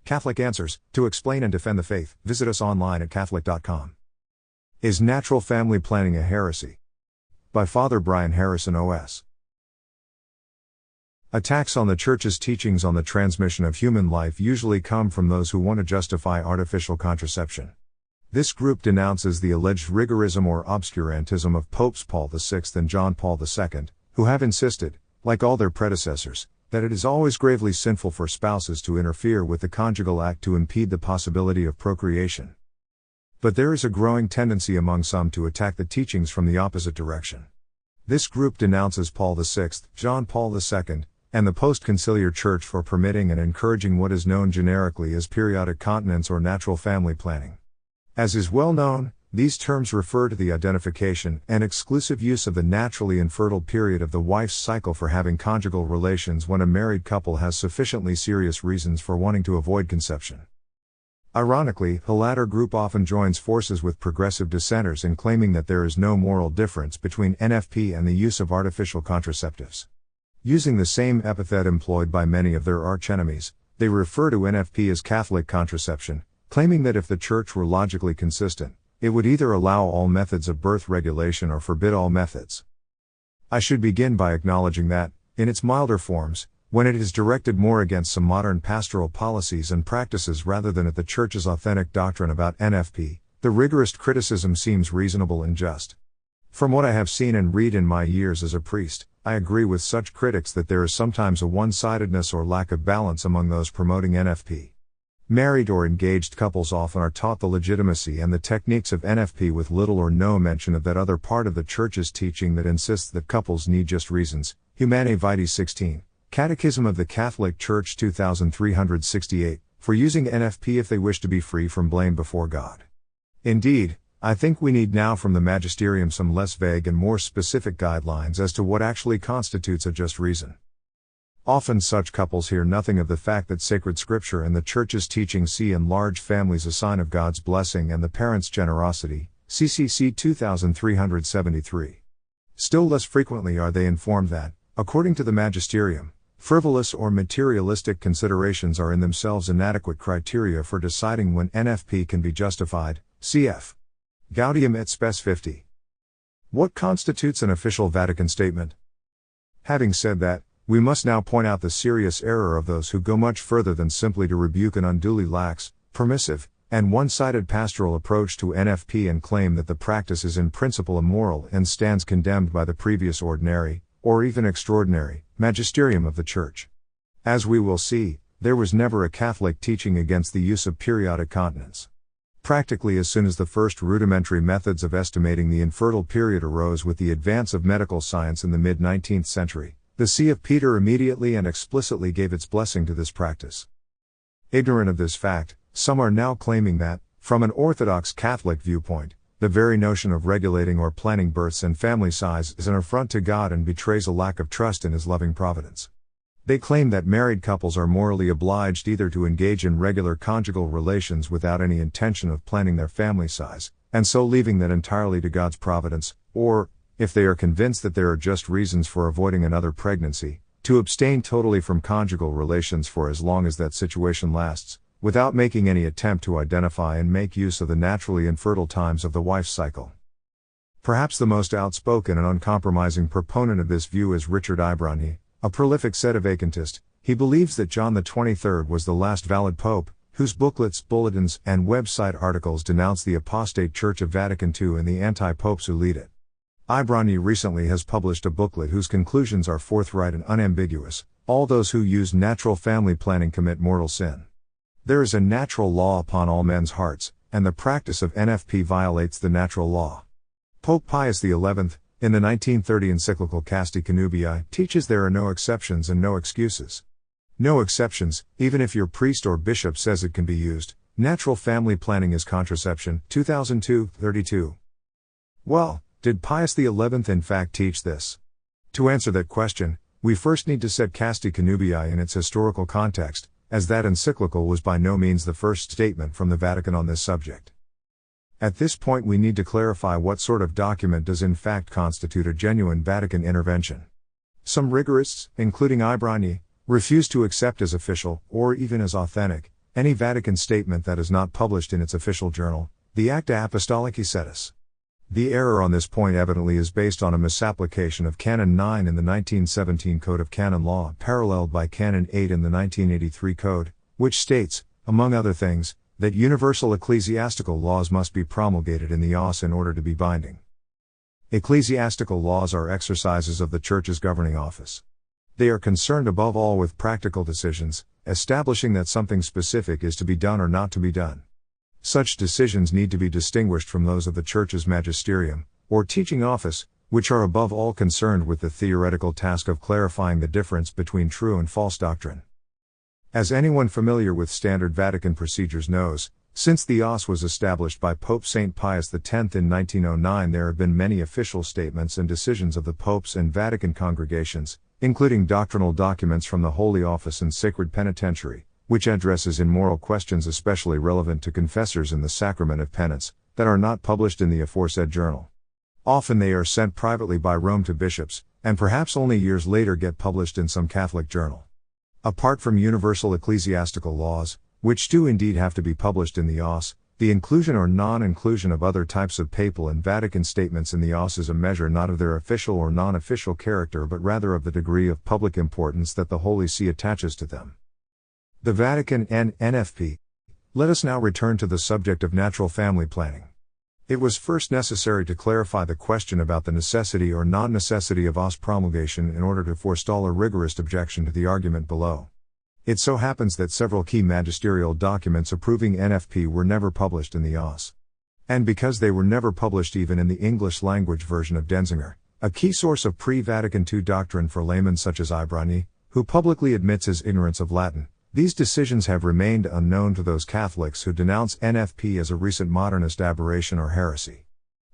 Catholic Answers. To explain and defend the faith, visit us online at Catholic.com. Is natural family planning a heresy? By Father Brian Harrison OS. Attacks on the Church's teachings on the transmission of human life usually come from those who want to justify artificial contraception. This group denounces the alleged rigorism or obscurantism of Popes Paul VI and John Paul II, who have insisted, like all their predecessors, that it is always gravely sinful for spouses to interfere with the conjugal act to impede the possibility of procreation. But there is a growing tendency among some to attack the teachings from the opposite direction. This group denounces Paul VI, John Paul II, and the post-conciliar Church for permitting and encouraging what is known generically as periodic continence or natural family planning. As is well known, these terms refer to the identification and exclusive use of the naturally infertile period of the wife's cycle for having conjugal relations when a married couple has sufficiently serious reasons for wanting to avoid conception. Ironically, the latter group often joins forces with progressive dissenters in claiming that there is no moral difference between NFP and the use of artificial contraceptives. Using the same epithet employed by many of their archenemies, they refer to NFP as Catholic contraception, claiming that if the Church were logically consistent, it would either allow all methods of birth regulation or forbid all methods. I should begin by acknowledging that, in its milder forms, when it is directed more against some modern pastoral policies and practices rather than at the Church's authentic doctrine about NFP, the rigorous criticism seems reasonable and just. From what I have seen and read in my years as a priest, I agree with such critics that there is sometimes a one-sidedness or lack of balance among those promoting NFP. Married or engaged couples often are taught the legitimacy and the techniques of NFP with little or no mention of that other part of the Church's teaching that insists that couples need just reasons. Humanae Vitae 16, Catechism of the Catholic Church 2368, for using NFP if they wish to be free from blame before God. Indeed, I think we need now from the magisterium some less vague and more specific guidelines as to what actually constitutes a just reason. Often such couples hear nothing of the fact that sacred scripture and the Church's teaching see in large families a sign of God's blessing and the parents' generosity, CCC 2373. Still less frequently are they informed that, according to the magisterium, frivolous or materialistic considerations are in themselves inadequate criteria for deciding when NFP can be justified, cf. Gaudium et Spes 50. What constitutes an official Vatican statement? Having said that, we must now point out the serious error of those who go much further than simply to rebuke an unduly lax, permissive, and one-sided pastoral approach to NFP and claim that the practice is in principle immoral and stands condemned by the previous ordinary, or even extraordinary, magisterium of the Church. As we will see, there was never a Catholic teaching against the use of periodic continence. Practically as soon as the first rudimentary methods of estimating the infertile period arose with the advance of medical science in the mid-19th century, the See of Peter immediately and explicitly gave its blessing to this practice. Ignorant of this fact, some are now claiming that, from an Orthodox Catholic viewpoint, the very notion of regulating or planning births and family size is an affront to God and betrays a lack of trust in His loving providence. They claim that married couples are morally obliged either to engage in regular conjugal relations without any intention of planning their family size, and so leaving that entirely to God's providence, or, if they are convinced that there are just reasons for avoiding another pregnancy, to abstain totally from conjugal relations for as long as that situation lasts, without making any attempt to identify and make use of the naturally infertile times of the wife's cycle. Perhaps the most outspoken and uncompromising proponent of this view is Richard Ibrani, a prolific sedevacantist. He believes that John XXIII was the last valid pope, whose booklets, bulletins, and website articles denounce the apostate Church of Vatican II and the anti-popes who lead it. Ibrani recently has published a booklet whose conclusions are forthright and unambiguous: all those who use natural family planning commit mortal sin. There is a natural law upon all men's hearts, and the practice of NFP violates the natural law. Pope Pius XI, in the 1930 encyclical Casti Connubii, teaches there are no exceptions and no excuses. No exceptions, even if your priest or bishop says it can be used. Natural family planning is contraception, 2002, 32. Well, did Pius XI in fact teach this? To answer that question, we first need to set Casti Connubii in its historical context, as that encyclical was by no means the first statement from the Vatican on this subject. At this point we need to clarify what sort of document does in fact constitute a genuine Vatican intervention. Some rigorists, including Ibrani, refuse to accept as official, or even as authentic, Any Vatican statement that is not published in its official journal, the Acta Apostolici Sedis. The error on this point evidently is based on a misapplication of Canon 9 in the 1917 Code of Canon Law, paralleled by Canon 8 in the 1983 Code, which states, among other things, that universal ecclesiastical laws must be promulgated in the os in order to be binding. Ecclesiastical laws are exercises of the Church's governing office. They are concerned above all with practical decisions, establishing that something specific is to be done or not to be done. Such decisions need to be distinguished from those of the Church's magisterium, or teaching office, which are above all concerned with the theoretical task of clarifying the difference between true and false doctrine. As anyone familiar with standard Vatican procedures knows, since the os was established by Pope St. Pius X in 1909, there have been many official statements and decisions of the popes and Vatican congregations, including doctrinal documents from the Holy Office and Sacred Penitentiary, which addresses immoral questions especially relevant to confessors in the sacrament of penance, that are not published in the aforesaid journal. Often they are sent privately by Rome to bishops, and perhaps only years later get published in some Catholic journal. Apart from universal ecclesiastical laws, which do indeed have to be published in the os, the inclusion or non-inclusion of other types of papal and Vatican statements in the os is a measure not of their official or non-official character but rather of the degree of public importance that the Holy See attaches to them. The Vatican and NFP. Let us now return to the subject of natural family planning. It was first necessary to clarify the question about the necessity or non-necessity of os promulgation in order to forestall a rigorous objection to the argument below. It so happens that several key magisterial documents approving NFP were never published in the os. And because they were never published even in the English-language version of Denzinger, a key source of pre-Vatican II doctrine for laymen such as Ibrani, who publicly admits his ignorance of Latin, these decisions have remained unknown to those Catholics who denounce NFP as a recent modernist aberration or heresy.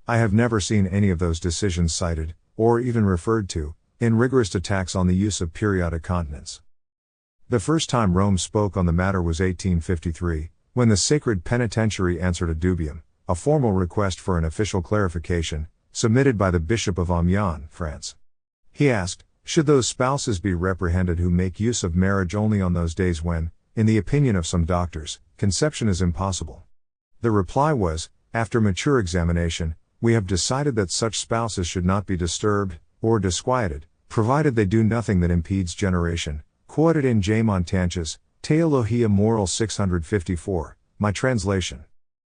I have never seen any of those decisions cited, or even referred to, in rigorous attacks on the use of periodic continence. The first time Rome spoke on the matter was 1853, when the Sacred Penitentiary answered a dubium, a formal request for an official clarification, submitted by the Bishop of Amiens, France. He asked, should those spouses be reprehended who make use of marriage only on those days when, in the opinion of some doctors, conception is impossible? The reply was, after mature examination, we have decided that such spouses should not be disturbed, or disquieted, provided they do nothing that impedes generation, quoted in J. Montanch's, Theologia Moral 654, my translation.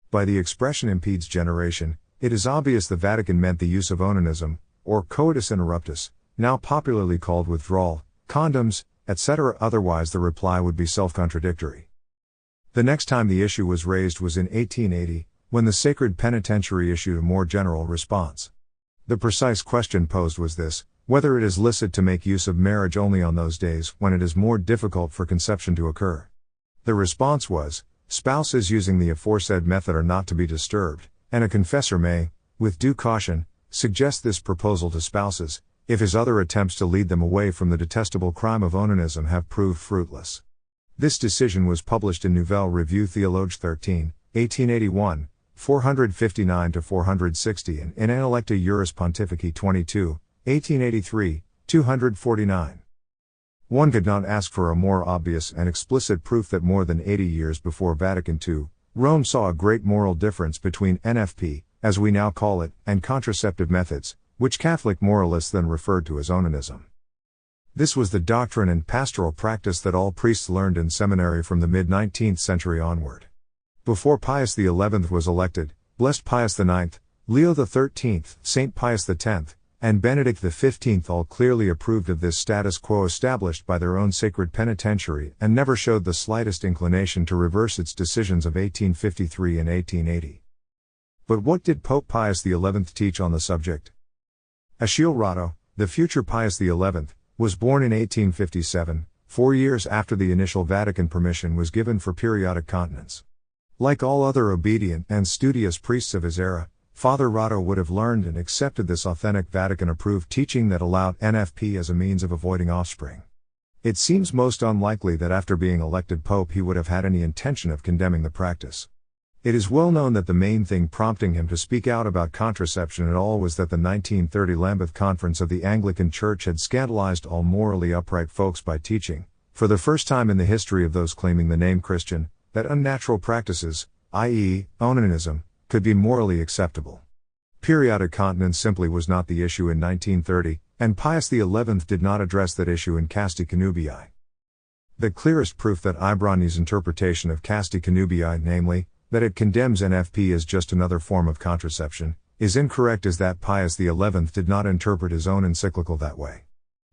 By the expression impedes generation, it is obvious the Vatican meant the use of onanism, or coitus interruptus, now popularly called withdrawal, condoms, etc. Otherwise the reply would be self-contradictory. The next time the issue was raised was in 1880, when the Sacred Penitentiary issued a more general response. The precise question posed was this: whether it is licit to make use of marriage only on those days when it is more difficult for conception to occur. The response was, spouses using the aforesaid method are not to be disturbed, and a confessor may, with due caution, suggest this proposal to spouses, if his other attempts to lead them away from the detestable crime of onanism have proved fruitless. This decision was published in Nouvelle Revue Théologique 13, 1881, 459-460 and in Analecta Juris Pontifici 22, 1883, 249. One could not ask for a more obvious and explicit proof that more than 80 years before Vatican II, Rome saw a great moral difference between NFP, as we now call it, and contraceptive methods, which Catholic moralists then referred to as onanism. This was the doctrine and pastoral practice that all priests learned in seminary from the mid-19th century onward. Before Pius XI was elected, Blessed Pius IX, Leo XIII, Saint Pius X, and Benedict XV all clearly approved of this status quo established by their own Sacred Penitentiary and never showed the slightest inclination to reverse its decisions of 1853 and 1880. But what did Pope Pius XI teach on the subject? Achille Rado, the future Pius XI, was born in 1857, 4 years after the initial Vatican permission was given for periodic continence. Like all other obedient and studious priests of his era, Father Rado would have learned and accepted this authentic Vatican-approved teaching that allowed NFP as a means of avoiding offspring. It seems most unlikely that after being elected Pope he would have had any intention of condemning the practice. It is well known that the main thing prompting him to speak out about contraception at all was that the 1930 Lambeth Conference of the Anglican Church had scandalized all morally upright folks by teaching, for the first time in the history of those claiming the name Christian, that unnatural practices, i.e., onanism, could be morally acceptable. Periodic continence simply was not the issue in 1930, and Pius XI did not address that issue in Casti Connubii. The clearest proof that Ibrani's interpretation of Casti Connubii, namely, that it condemns NFP as just another form of contraception, is incorrect is that Pius XI did not interpret his own encyclical that way.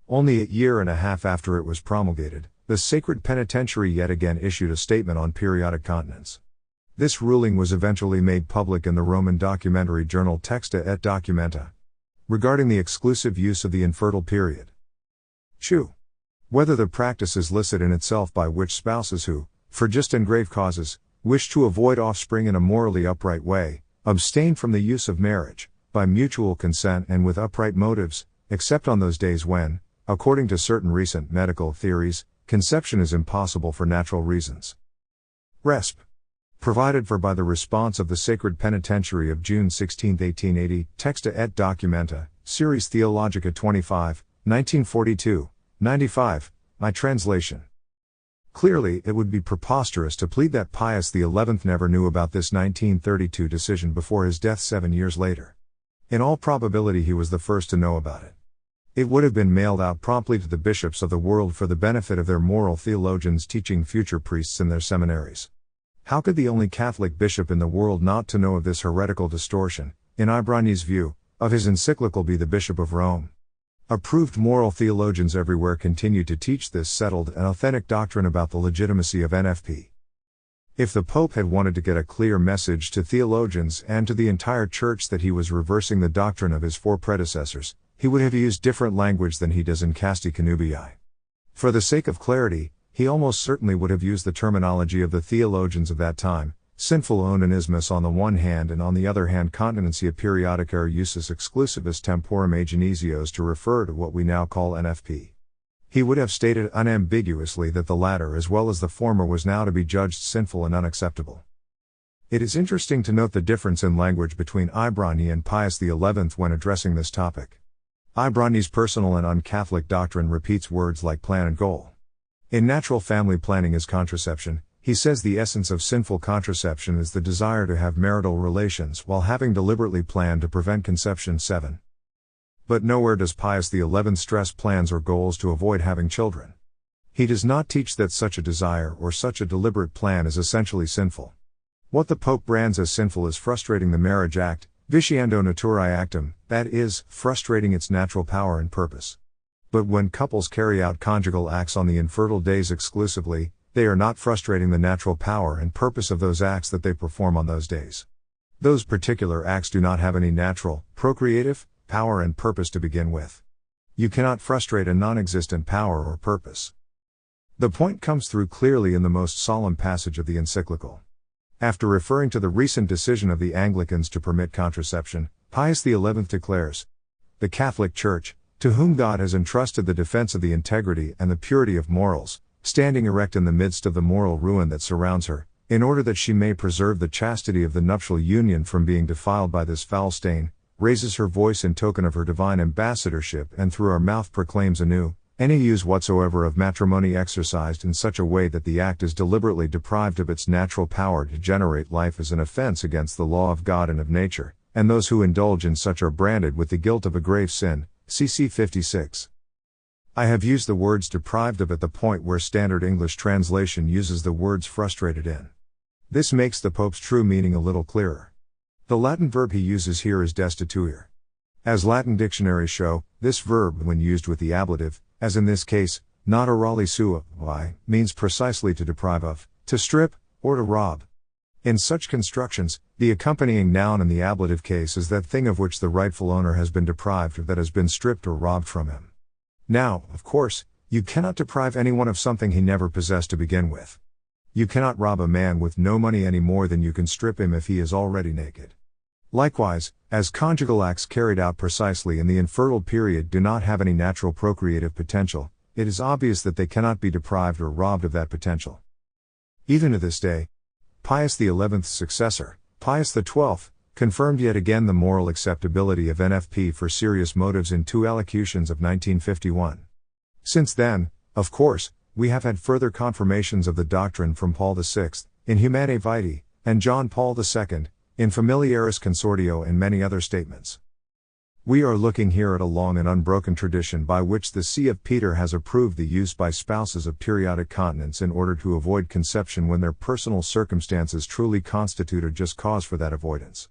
Only a year and a half after it was promulgated, the Sacred Penitentiary yet again issued a statement on periodic continence. This ruling was eventually made public in the Roman documentary journal Texta et Documenta, regarding the exclusive use of the infertile period. 2. Whether the practice is licit in itself by which spouses who, for just and grave causes, wish to avoid offspring in a morally upright way, abstain from the use of marriage, by mutual consent and with upright motives, except on those days when, according to certain recent medical theories, conception is impossible for natural reasons. Resp. Provided for by the response of the Sacred Penitentiary of June 16, 1880, Texta et Documenta, Series Theologica 25, 1942, 95, my translation. Clearly, it would be preposterous to plead that Pius XI never knew about this 1932 decision before his death 7 years later. In all probability he was the first to know about it. It would have been mailed out promptly to the bishops of the world for the benefit of their moral theologians teaching future priests in their seminaries. How could the only Catholic bishop in the world not to know of this heretical distortion, in Ibrani's view, of his encyclical be the Bishop of Rome? Approved moral theologians everywhere continue to teach this settled and authentic doctrine about the legitimacy of NFP. If the Pope had wanted to get a clear message to theologians and to the entire Church that he was reversing the doctrine of his four predecessors, he would have used different language than he does in Casti Connubii. For the sake of clarity, he almost certainly would have used the terminology of the theologians of that time, sinful onanismus on the one hand and on the other hand continentia periodica usus exclusivus temporum agenesios to refer to what we now call NFP. He would have stated unambiguously that the latter as well as the former was now to be judged sinful and unacceptable. It is interesting to note the difference in language between Ibrani and Pius XI when addressing this topic. Ibrani's personal and un-Catholic doctrine repeats words like plan and goal. In Natural Family Planning as Contraception, he says the essence of sinful contraception is the desire to have marital relations while having deliberately planned to prevent conception. 7. But nowhere does Pius XI stress plans or goals to avoid having children. He does not teach that such a desire or such a deliberate plan is essentially sinful. What the Pope brands as sinful is frustrating the marriage act, vitiando naturae actum, that is, frustrating its natural power and purpose. But when couples carry out conjugal acts on the infertile days exclusively, they are not frustrating the natural power and purpose of those acts that they perform on those days. Those particular acts do not have any natural, procreative, power and purpose to begin with. You cannot frustrate a non-existent power or purpose. The point comes through clearly in the most solemn passage of the encyclical. After referring to the recent decision of the Anglicans to permit contraception, Pius XI declares, "The Catholic Church, to whom God has entrusted the defense of the integrity and the purity of morals, standing erect in the midst of the moral ruin that surrounds her, in order that she may preserve the chastity of the nuptial union from being defiled by this foul stain, raises her voice in token of her divine ambassadorship and through our mouth proclaims anew, any use whatsoever of matrimony exercised in such a way that the act is deliberately deprived of its natural power to generate life is an offense against the law of God and of nature, and those who indulge in such are branded with the guilt of a grave sin." CC 56. I have used the words deprived of at the point where Standard English translation uses the words frustrated in. This makes the Pope's true meaning a little clearer. The Latin verb he uses here is destituere. As Latin dictionaries show, this verb, when used with the ablative, as in this case, not orali sua, means precisely to deprive of, to strip, or to rob. In such constructions, the accompanying noun in the ablative case is that thing of which the rightful owner has been deprived or that has been stripped or robbed from him. Now, of course, you cannot deprive anyone of something he never possessed to begin with. You cannot rob a man with no money any more than you can strip him if he is already naked. Likewise, as conjugal acts carried out precisely in the infertile period do not have any natural procreative potential, it is obvious that they cannot be deprived or robbed of that potential. Even to this day, Pius XI's successor, Pius XII, confirmed yet again the moral acceptability of NFP for serious motives in two allocutions of 1951. Since then, of course, we have had further confirmations of the doctrine from Paul VI, in Humanae Vitae, and John Paul II, in Familiaris Consortio and many other statements. We are looking here at a long and unbroken tradition by which the See of Peter has approved the use by spouses of periodic continence in order to avoid conception when their personal circumstances truly constitute a just cause for that avoidance.